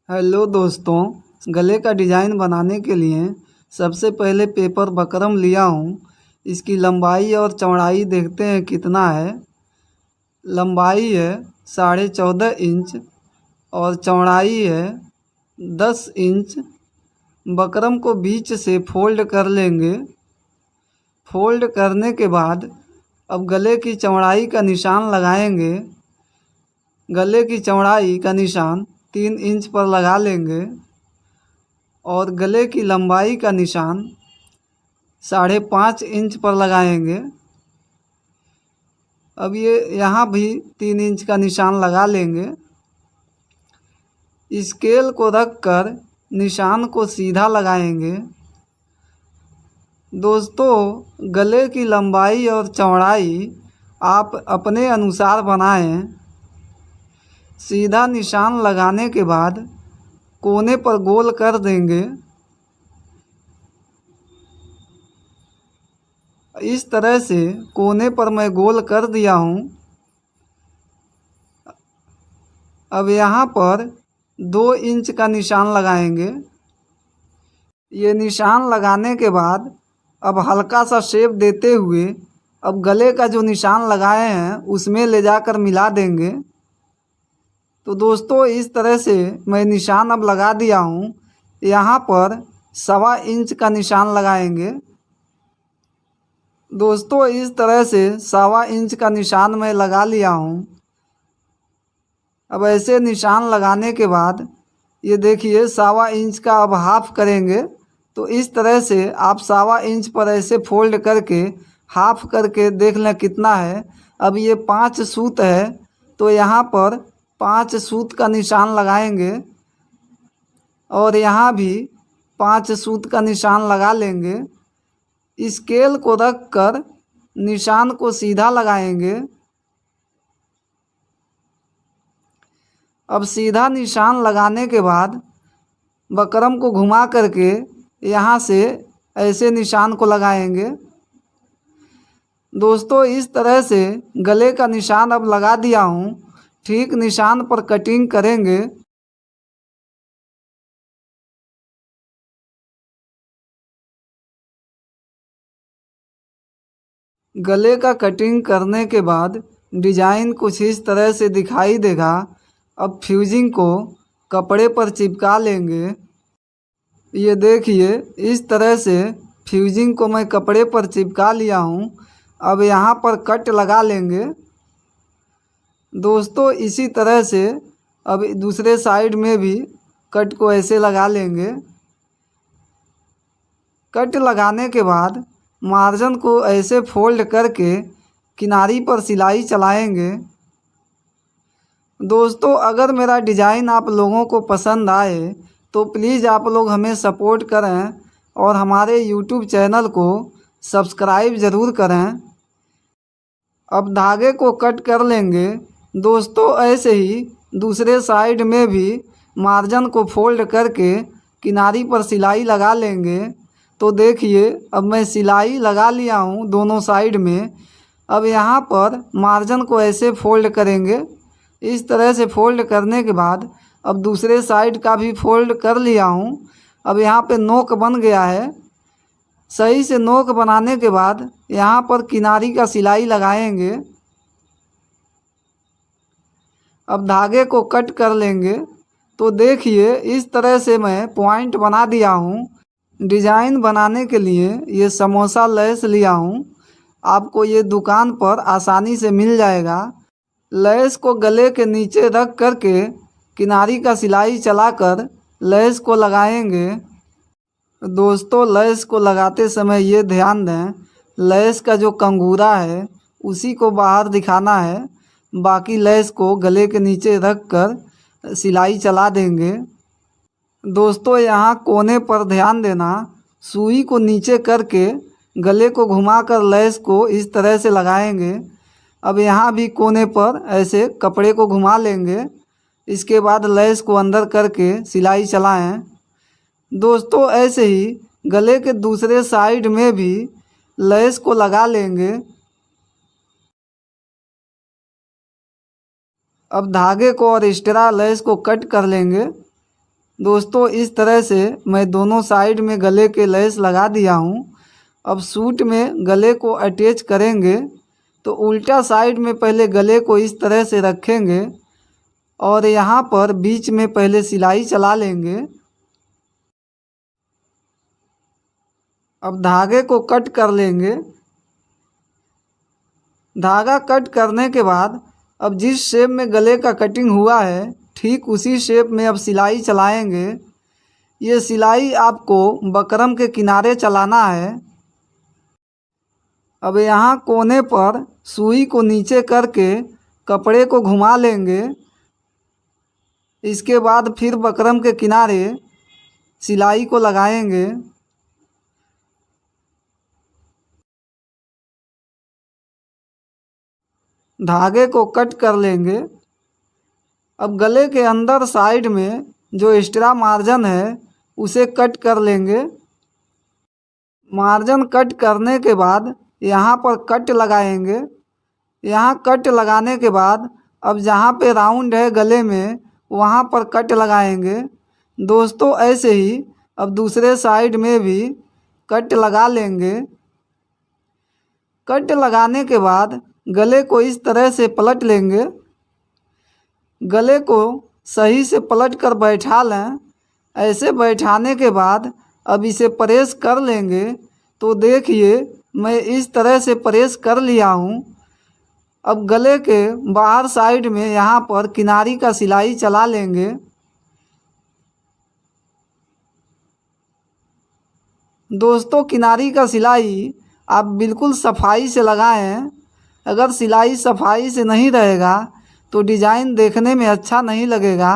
Hello दोस्तों, गले का डिज़ाइन बनाने के लिए सबसे पहले पेपर बकरम लिया हूँ। इसकी लंबाई और चौड़ाई देखते हैं कितना है। लंबाई है 14.5 इंच और चौड़ाई है 10 इंच। बकरम को बीच से फोल्ड कर लेंगे। फोल्ड करने के बाद अब गले की चौड़ाई का निशान लगाएंगे। गले की चौड़ाई का निशान 3 इंच पर लगा लेंगे और गले की लंबाई का निशान 5.5 इंच पर लगाएंगे। अब ये यहाँ भी 3 इंच का निशान लगा लेंगे। स्केल को रखकर निशान को सीधा लगाएंगे। दोस्तों, गले की लंबाई और चौड़ाई आप अपने अनुसार बनाएं। सीधा निशान लगाने के बाद कोने पर गोल कर देंगे। इस तरह से कोने पर मैं गोल कर दिया हूँ। अब यहाँ पर 2 इंच का निशान लगाएंगे। ये निशान लगाने के बाद अब हल्का सा शेप देते हुए अब गले का जो निशान लगाए हैं उसमें ले जाकर मिला देंगे। तो दोस्तों, इस तरह से मैं निशान अब लगा दिया हूँ। यहाँ पर 1.25 इंच का निशान लगाएंगे। दोस्तों, इस तरह से 1.25 इंच का निशान मैं लगा लिया हूँ। अब ऐसे निशान लगाने के बाद ये देखिए 1.25 इंच का अब हाफ करेंगे। तो इस तरह से आप 1.25 इंच पर ऐसे फोल्ड करके हाफ करके देख लें कितना है। अब ये 5 सूत है तो यहाँ पर 5 सूत का निशान लगाएंगे और यहाँ भी 5 सूत का निशान लगा लेंगे। स्केल को रख कर निशान को सीधा लगाएंगे। अब सीधा निशान लगाने के बाद बकरम को घुमा करके यहाँ से ऐसे निशान को लगाएंगे। दोस्तों, इस तरह से गले का निशान अब लगा दिया हूँ। ठीक निशान पर कटिंग करेंगे। गले का कटिंग करने के बाद डिजाइन कुछ इस तरह से दिखाई देगा। अब फ्यूजिंग को कपड़े पर चिपका लेंगे। ये देखिए, इस तरह से फ्यूजिंग को मैं कपड़े पर चिपका लिया हूँ। अब यहाँ पर कट लगा लेंगे। दोस्तों, इसी तरह से अब दूसरे साइड में भी कट को ऐसे लगा लेंगे। कट लगाने के बाद मार्जिन को ऐसे फोल्ड करके किनारी पर सिलाई चलाएंगे। दोस्तों, अगर मेरा डिज़ाइन आप लोगों को पसंद आए तो प्लीज़ आप लोग हमें सपोर्ट करें और हमारे यूट्यूब चैनल को सब्सक्राइब ज़रूर करें। अब धागे को कट कर लेंगे। दोस्तों, ऐसे ही दूसरे साइड में भी मार्जिन को फोल्ड करके किनारी पर सिलाई लगा लेंगे। तो देखिए, अब मैं सिलाई लगा लिया हूँ दोनों साइड में। अब यहाँ पर मार्जिन को ऐसे फोल्ड करेंगे। इस तरह से फोल्ड करने के बाद अब दूसरे साइड का भी फोल्ड कर लिया हूँ। अब यहाँ पे नोक बन गया है। सही से नोक बनाने के बाद यहाँ पर किनारी का सिलाई लगाएंगे। अब धागे को कट कर लेंगे। तो देखिए, इस तरह से मैं पॉइंट बना दिया हूँ। डिज़ाइन बनाने के लिए ये समोसा लैस लिया हूँ। आपको ये दुकान पर आसानी से मिल जाएगा। लैस को गले के नीचे रख करके किनारी का सिलाई चलाकर लैस को लगाएंगे। दोस्तों, लैस को लगाते समय ये ध्यान दें, लैस का जो कंगूरा है उसी को बाहर दिखाना है। बाकी लैस को गले के नीचे रख कर सिलाई चला देंगे। दोस्तों, यहाँ कोने पर ध्यान देना, सुई को नीचे करके गले को घुमाकर लैस को इस तरह से लगाएंगे। अब यहाँ भी कोने पर ऐसे कपड़े को घुमा लेंगे। इसके बाद लैस को अंदर करके सिलाई चलाएं। दोस्तों, ऐसे ही गले के दूसरे साइड में भी लैस को लगा लेंगे। अब धागे को और एक्स्ट्रा लैस को कट कर लेंगे। दोस्तों इस तरह से मैं दोनों साइड में गले के लेस लगा दिया हूँ। अब सूट में गले को अटैच करेंगे तो उल्टा साइड में पहले गले को इस तरह से रखेंगे और यहाँ पर बीच में पहले सिलाई चला लेंगे। अब धागे को कट कर लेंगे। धागा कट करने के बाद अब जिस शेप में गले का कटिंग हुआ है ठीक उसी शेप में अब सिलाई चलाएंगे। ये सिलाई आपको बकरम के किनारे चलाना है। अब यहाँ कोने पर सुई को नीचे करके कपड़े को घुमा लेंगे। इसके बाद फिर बकरम के किनारे सिलाई को लगाएंगे। धागे को कट कर लेंगे। अब गले के अंदर साइड में जो एक्स्ट्रा मार्जिन है उसे कट कर लेंगे। मार्जिन कट करने के बाद यहाँ पर कट लगाएंगे। यहाँ कट लगाने के बाद अब जहाँ पे राउंड है गले में वहाँ पर कट लगाएंगे। दोस्तों ऐसे ही अब दूसरे साइड में भी कट लगा लेंगे। कट लगाने के बाद गले को इस तरह से पलट लेंगे। गले को सही से पलट कर बैठा लें। ऐसे बैठाने के बाद अब इसे प्रेस कर लेंगे। तो देखिए मैं इस तरह से प्रेस कर लिया हूँ। अब गले के बाहर साइड में यहाँ पर किनारी का सिलाई चला लेंगे। दोस्तों किनारी का सिलाई आप बिल्कुल सफाई से लगाएं। अगर सिलाई सफाई से नहीं रहेगा तो डिज़ाइन देखने में अच्छा नहीं लगेगा।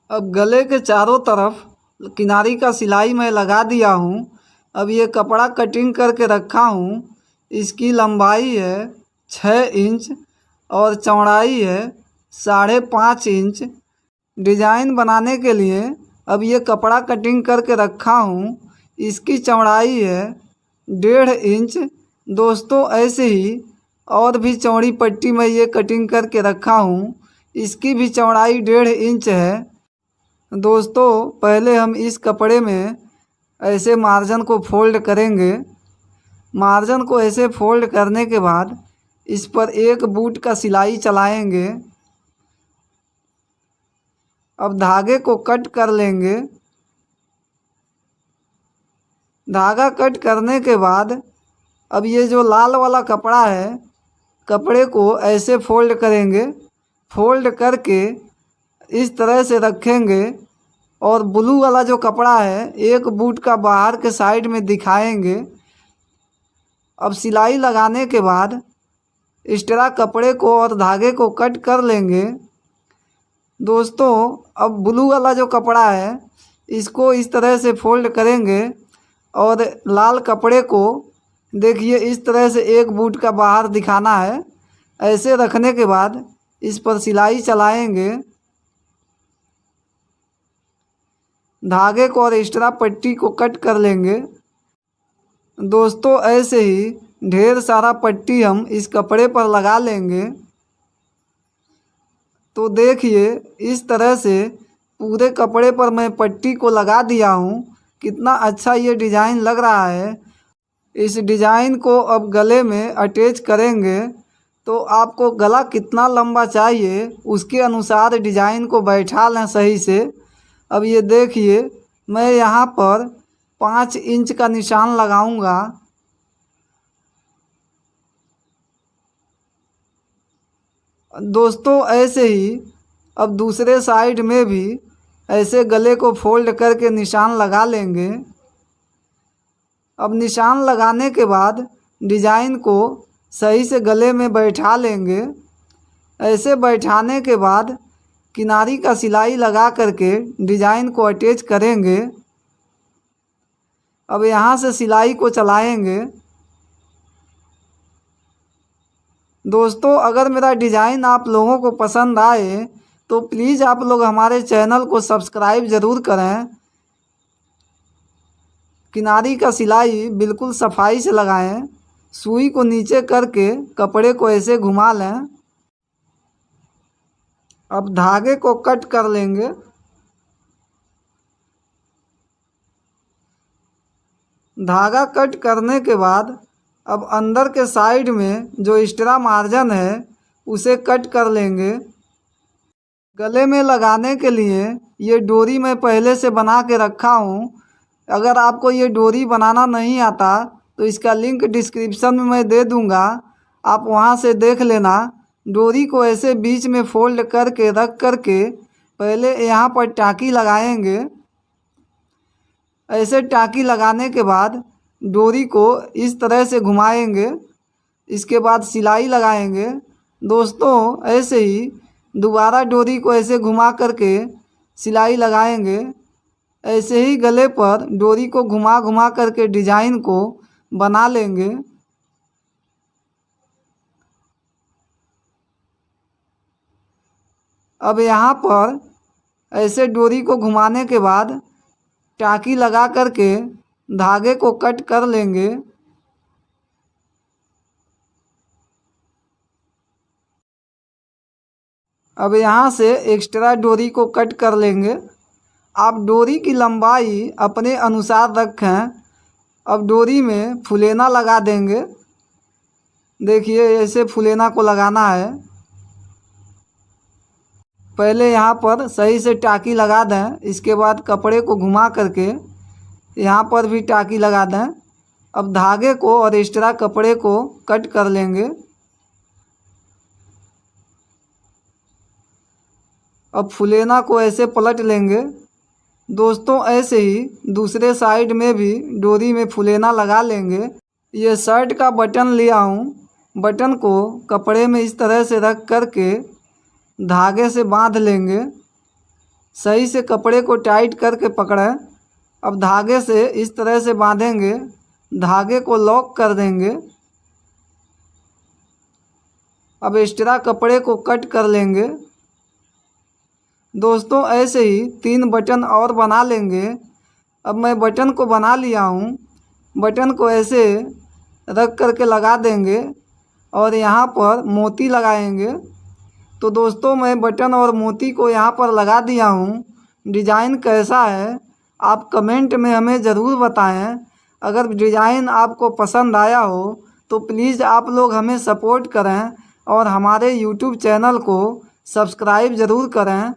अब गले के चारों तरफ किनारी का सिलाई मैं लगा दिया हूँ। अब ये कपड़ा कटिंग करके रखा हूँ। इसकी लंबाई है 6 इंच और चौड़ाई है 5.5 इंच। डिज़ाइन बनाने के लिए अब ये कपड़ा कटिंग करके रखा हूँ। इसकी चौड़ाई है 1.5 इंच। दोस्तों ऐसे ही और भी चौड़ी पट्टी में ये कटिंग करके रखा हूँ। इसकी भी चौड़ाई 1.5 इंच है। दोस्तों पहले हम इस कपड़े में ऐसे मार्जिन को फोल्ड करेंगे। मार्जिन को ऐसे फोल्ड करने के बाद इस पर एक बूट का सिलाई चलाएंगे। अब धागे को कट कर लेंगे। धागा कट करने के बाद अब ये जो लाल वाला कपड़ा है कपड़े को ऐसे फोल्ड करेंगे। फोल्ड करके इस तरह से रखेंगे और ब्लू वाला जो कपड़ा है एक बूट का बाहर के साइड में दिखाएंगे। अब सिलाई लगाने के बाद एक्स्ट्रा कपड़े को और धागे को कट कर लेंगे। दोस्तों अब ब्लू वाला जो कपड़ा है इसको इस तरह से फोल्ड करेंगे और लाल कपड़े को देखिए इस तरह से एक बूट का बाहर दिखाना है। ऐसे रखने के बाद इस पर सिलाई चलाएंगे। धागे को और एक्स्ट्रा पट्टी को कट कर लेंगे। दोस्तों ऐसे ही ढेर सारा पट्टी हम इस कपड़े पर लगा लेंगे। तो देखिए इस तरह से पूरे कपड़े पर मैं पट्टी को लगा दिया हूँ। कितना अच्छा ये डिज़ाइन लग रहा है। इस डिज़ाइन को अब गले में अटैच करेंगे। तो आपको गला कितना लंबा चाहिए उसके अनुसार डिज़ाइन को बैठा लें सही से। अब ये देखिए मैं यहाँ पर 5 इंच का निशान लगाऊंगा। दोस्तों ऐसे ही अब दूसरे साइड में भी ऐसे गले को फोल्ड करके निशान लगा लेंगे। अब निशान लगाने के बाद डिज़ाइन को सही से गले में बैठा लेंगे। ऐसे बैठाने के बाद किनारी का सिलाई लगा करके डिज़ाइन को अटैच करेंगे। अब यहाँ से सिलाई को चलाएंगे। दोस्तों अगर मेरा डिज़ाइन आप लोगों को पसंद आए तो प्लीज़ आप लोग हमारे चैनल को सब्सक्राइब ज़रूर करें। किनारी का सिलाई बिल्कुल सफाई से लगाएं। सुई को नीचे करके कपड़े को ऐसे घुमा लें। अब धागे को कट कर लेंगे। धागा कट करने के बाद अब अंदर के साइड में जो एक्स्ट्रा मार्जिन है उसे कट कर लेंगे। गले में लगाने के लिए ये डोरी मैं पहले से बना के रखा हूँ। अगर आपको ये डोरी बनाना नहीं आता तो इसका लिंक डिस्क्रिप्शन में मैं दे दूँगा, आप वहाँ से देख लेना। डोरी को ऐसे बीच में फोल्ड करके रख करके पहले यहाँ पर टाँकी लगाएंगे। ऐसे टाँकी लगाने के बाद डोरी को इस तरह से घुमाएंगे। इसके बाद सिलाई लगाएंगे। दोस्तों ऐसे ही दोबारा डोरी को ऐसे घुमा करके सिलाई लगाएंगे। ऐसे ही गले पर डोरी को घुमा घुमा करके डिजाइन को बना लेंगे। अब यहाँ पर ऐसे डोरी को घुमाने के बाद टाँकी लगा करके धागे को कट कर लेंगे। अब यहाँ से एक्स्ट्रा डोरी को कट कर लेंगे। आप डोरी की लंबाई अपने अनुसार रखें। अब डोरी में फुलेना लगा देंगे। देखिए ऐसे फुलेना को लगाना है। पहले यहाँ पर सही से टाँकी लगा दें। इसके बाद कपड़े को घुमा करके यहाँ पर भी टाँकी लगा दें। अब धागे को और एक्स्ट्रा कपड़े को कट कर लेंगे। अब फुलेना को ऐसे पलट लेंगे। दोस्तों ऐसे ही दूसरे साइड में भी डोरी में फुलेना लगा लेंगे। ये शर्ट का बटन लिया हूँ। बटन को कपड़े में इस तरह से रख करके धागे से बांध लेंगे। सही से कपड़े को टाइट करके पकड़ें। अब धागे से इस तरह से बांधेंगे। धागे को लॉक कर देंगे। अब एक्स्ट्रा कपड़े को कट कर लेंगे। दोस्तों ऐसे ही 3 बटन और बना लेंगे। अब मैं बटन को बना लिया हूँ। बटन को ऐसे रख करके लगा देंगे और यहाँ पर मोती लगाएंगे। तो दोस्तों मैं बटन और मोती को यहाँ पर लगा दिया हूँ। डिज़ाइन कैसा है आप कमेंट में हमें ज़रूर बताएं। अगर डिज़ाइन आपको पसंद आया हो तो प्लीज़ आप लोग हमें सपोर्ट करें और हमारे यूट्यूब चैनल को सब्सक्राइब ज़रूर करें।